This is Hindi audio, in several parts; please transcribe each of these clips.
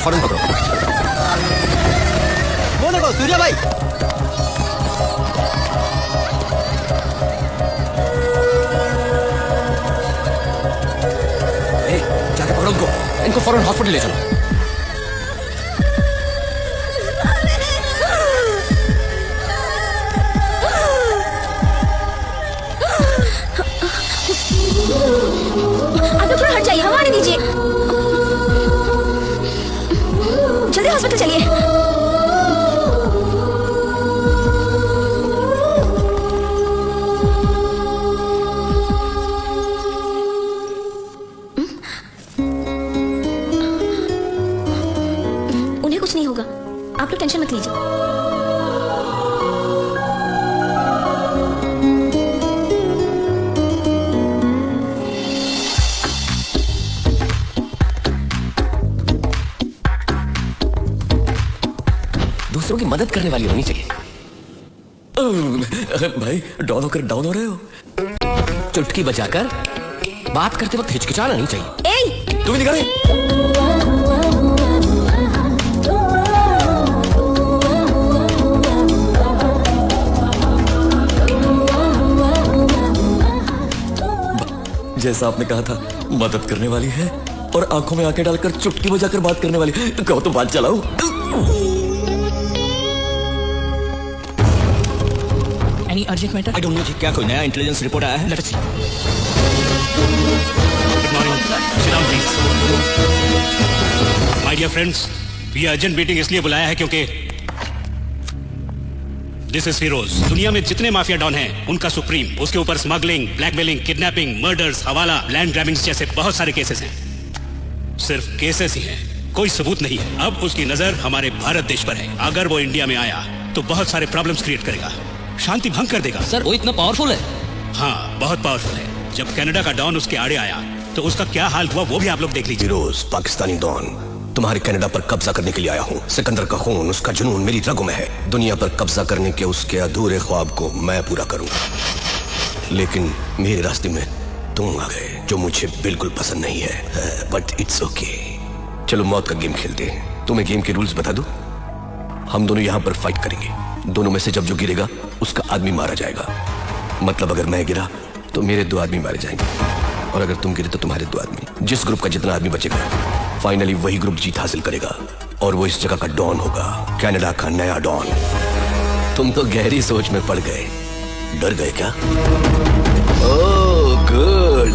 फौरन पकड़ो। वो देखो सूर्या भाई। जाके पकड़ो इनको फौरन हॉस्पिटल ले चलो। आप लोग थोड़ा हट जाइए, हवा आने दीजिए। जल्दी हॉस्पिटल चलिए। उन्हें कुछ नहीं होगा, आप लोग टेंशन मत लीजिए। दूसरों की मदद करने वाली होनी चाहिए। भाई डाउन होकर डाउन हो रहे हो। चुटकी बजाकर बात करते वक्त हिचकिचाना नहीं चाहिए। तुम नहीं करे। जैसा आपने कहा था, मदद करने वाली है और आंखों में आंखें डालकर चुटकी बजाकर बात करने वाली। कहो तो बात चलाओ। Any urgent matter? I don't know जी, क्या कोई नया इंटेलिजेंस रिपोर्ट आया है? Let us see. Good morning. Sit down, please. My dear friends, ये अर्जेंट मीटिंग इसलिए बुलाया है क्योंकि दिस इज फिरोज। दुनिया में जितने माफिया डॉन हैं, उनका सुप्रीम, उसके ऊपर स्मगलिंग, ब्लैकमेलिंग, किडनैपिंग, मर्डर्स, हवाला, लैंड ग्रैबिंग्स जैसे बहुत सारे केसेस हैं। सिर्फ केसेस ही हैं, कोई सबूत नहीं है। अब उसकी नजर हमारे भारत देश पर है। अगर वो इंडिया में आया तो बहुत सारे प्रॉब्लम्स क्रिएट करेगा, शांति भंग कर देगा। सर वो इतना पावरफुल है? हाँ, बहुत पावरफुल है। जब कनाडा का डॉन उसके आड़े आया तो उसका क्या हाल हुआ वो भी आप लोग देख लीजिए। फिरोज, पाकिस्तानी डॉन, तुम्हारे कनाडा पर कब्जा करने के लिए आया हूँ। सिकंदर का खून, उसका जुनून मेरी रगों में है। दुनिया पर कब्जा करने के उसके अधूरे ख्वाब को मैं पूरा करूंगा। लेकिन मेरे रास्ते में तुम आ गए, जो मुझे बिल्कुल पसंद नहीं है। But it's okay. चलो मौत का गेम खेलते हैं। तुम्हें गेम के रूल्स बता दूं? हम दोनों यहाँ पर फाइट करेंगे। दोनों में से जब जो गिरेगा उसका आदमी मारा जाएगा। मतलब अगर मैं गिरा तो मेरे 2 आदमी मारे जाएंगे, और अगर तुम गिरे तो तुम्हारे 2 आदमी। जिस ग्रुप का जितना आदमी बचेगा, फाइनली वही ग्रुप जीत हासिल करेगा, और वो इस जगह का डॉन होगा, कनाडा का नया डॉन। तुम तो गहरी सोच में पड़ गए। डर गए क्या? Oh good.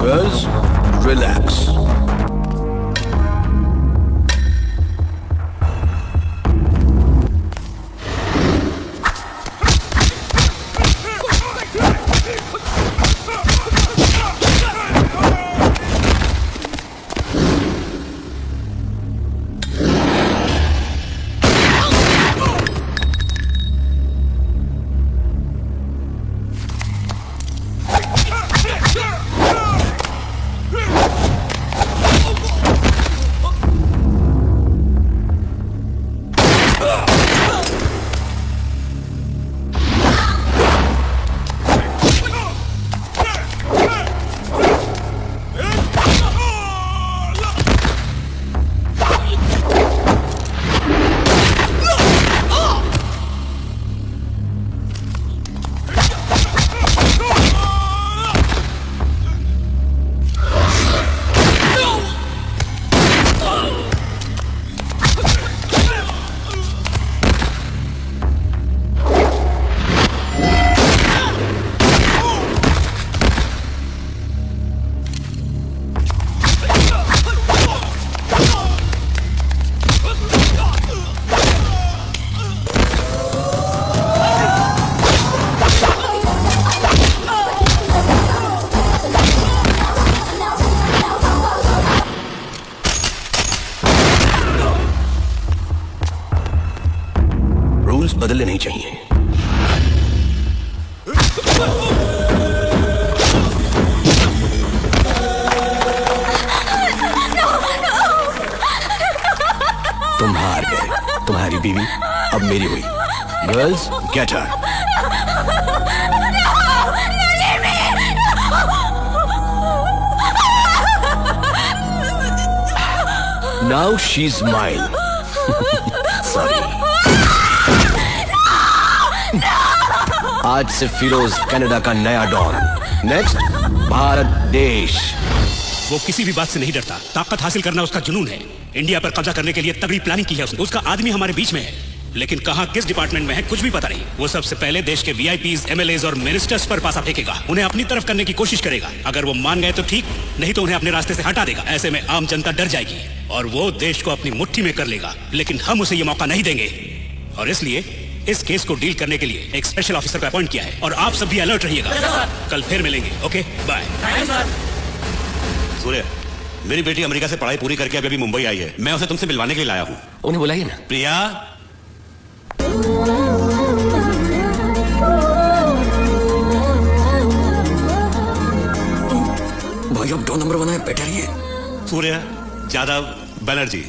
Girls, relax. बदलने नहीं चाहिए। तुम हार गए। तुम्हारी बीवी अब मेरी हुई। Girls, get her. Now she is mine. Sorry. आज से फिरोज कनाडा का नया डॉन। नेक्स्ट, भारत देश। वो किसी भी बात से नहीं डरता। ताकत हासिल करना उसका जुनून है। इंडिया पर कब्जा करने के लिए तगड़ी प्लानिंग की है उसने। उसका आदमी हमारे बीच में है, लेकिन कहां किस डिपार्टमेंट में है कुछ भी पता नहीं। वो सबसे पहले देश के वीआईपीज, एमएलएज और मिनिस्टर्स पर पासा फेंकेगा। उन्हें अपनी तरफ करने की कोशिश करेगा। अगर वो मान गए तो ठीक, नहीं तो उन्हें अपने रास्ते से हटा देगा। ऐसे में आम जनता डर जाएगी और वो देश को अपनी मुट्ठी में कर लेगा। लेकिन हम उसे ये मौका नहीं देंगे और इसलिए इस केस को डील करने के लिए एक स्पेशल ऑफिसर को अपॉइंट किया है। और आप सब भी अलर्ट रहिएगा। कल फिर मिलेंगे। Okay, bye. सूर्य, मेरी बेटी अमेरिका से पढ़ाई पूरी करके अभी मुंबई आई है। मैं उसे तुमसे मिलवाने के लिए लाया हूँ। उन्हें बुलाइए ना। प्रिया, भाई अब डॉन नंबर 1 है, बेटर ही है। सूर्य यादव बनर्जी,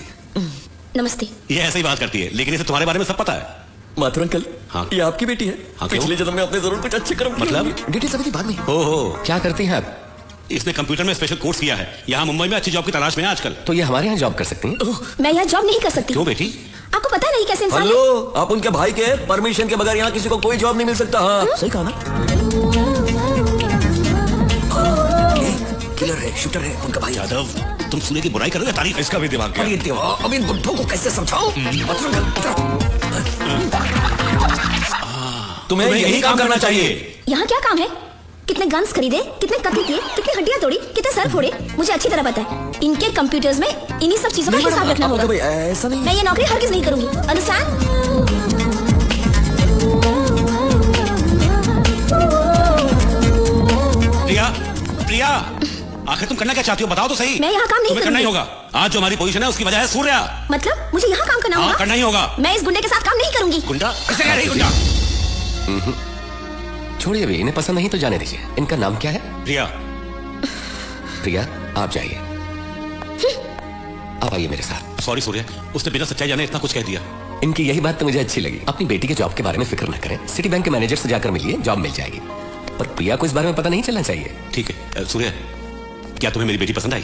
नमस्ते। ये ऐसे ही बात करती है, लेकिन इसे तुम्हारे बारे में सब पता है। माथुर अंकल, हाँ? ये आपकी बेटी है। हाँ, क्यों? पिछले जन्म में आपने जरूर कुछ अच्छे कर्म किए मतलब? होंगे। डिटेल्स अभी बाद में। ओहो, क्या करती हैं आप? इसने कंप्यूटर में स्पेशल कोर्स किया है। यहाँ मुंबई में अच्छी जॉब की तलाश में है आजकल। तो ये हमारे यहाँ जॉब कर सकती हैं? मैं यहाँ जॉब नहीं कर सकती। क्यों बेटी? आपको पता नहीं कैसे इंसान हेलो, आप उनके भाई के परमिशन के बगैर यहाँ किसी को कोई जॉब नहीं मिल सकता। हाँ सही कहा ना। किलर है, शूटर है, उनका भाई। यादव, तुम सूर्य की बुराई करोगे, तारीफ इसका भी दिमाग अरे देवा, अब इन बुड्ढों को कैसे समझाऊं? तुम्हें यही काम करना चाहिए। यहाँ क्या काम है? कितने गन्स खरीदे, कितने कत्ल किए, कितनी हड्डियां तोड़ी, कितने सर फोड़े, मुझे अच्छी तरह पता है। इनके कंप्यूटर्स में इन्हीं सब चीजों का हिसाब रखना होगा। ऐसा नहीं। मैं ये नौकरी हरगिज नहीं करूंगी। अंडरस्टैंड? प्रिया, प्रिया, आखिर तुम करना क्या चाहती हो? बताओ तो सही। मैं यहाँ काम नहीं तुम्हें करना ही करूंगी। होगा। आज जो हमारी पोजीशन है उसकी वजह है सूर्या। मतलब मुझे यहाँ काम करना हाँ, होगा? करना ही होगा। मैं इस गुंडे के साथ काम नहीं करूंगी। गुंडा? किसे कह रही गुंडा? छोड़िए अभी, इन्हें पसंद नहीं तो जाने दीजिए। इनका नाम क्या है? प्रिया। प्रिया, आप जाइए। आप आइए मेरे साथ। सॉरी सूर्य, उसने बिना सच्चाई जाने इतना कुछ कह दिया। इनकी यही बात तो मुझे अच्छी लगी। अपनी बेटी के जॉब के बारे में फिक्र न करें। सिटी बैंक के मैनेजर से जाकर मिलिए, जॉब मिल जाएगी। पर प्रिया को इस बारे में पता नहीं चलना चाहिए। ठीक है। सूर्य, क्या तुम्हें मेरी बेटी पसंद आई?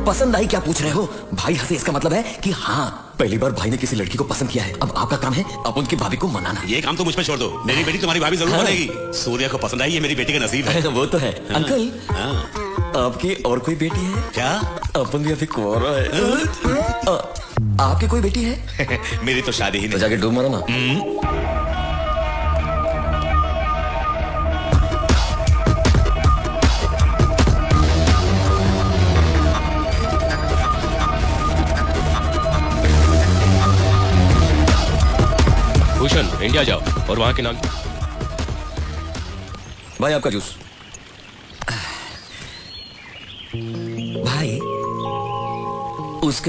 पसंद आई क्या पूछ रहे हो? भाई हंसे इसका मतलब है कि हाँ, पहली बार भाई ने किसी लड़की को पसंद किया है। अब आपका काम है अब उनकी भाभी को मनाना। ये काम तो मुझ पे छोड़ दो। मेरी बेटी तुम्हारी भाभी जरूर बनेगी। सूर्य को पसंद आई, ये मेरी बेटी का नसीब है। वो तो है। अंकल, हाँ। आपकी और कोई बेटी है क्या? अपन भी अभी कुंवारा है। आपकी कोई बेटी है? मेरी तो शादी ही तो नहीं। जाके डूब मारो ना। भूषण, इंडिया जाओ और वहां के नाम। भाई आपका जूस। भाई उसके बाद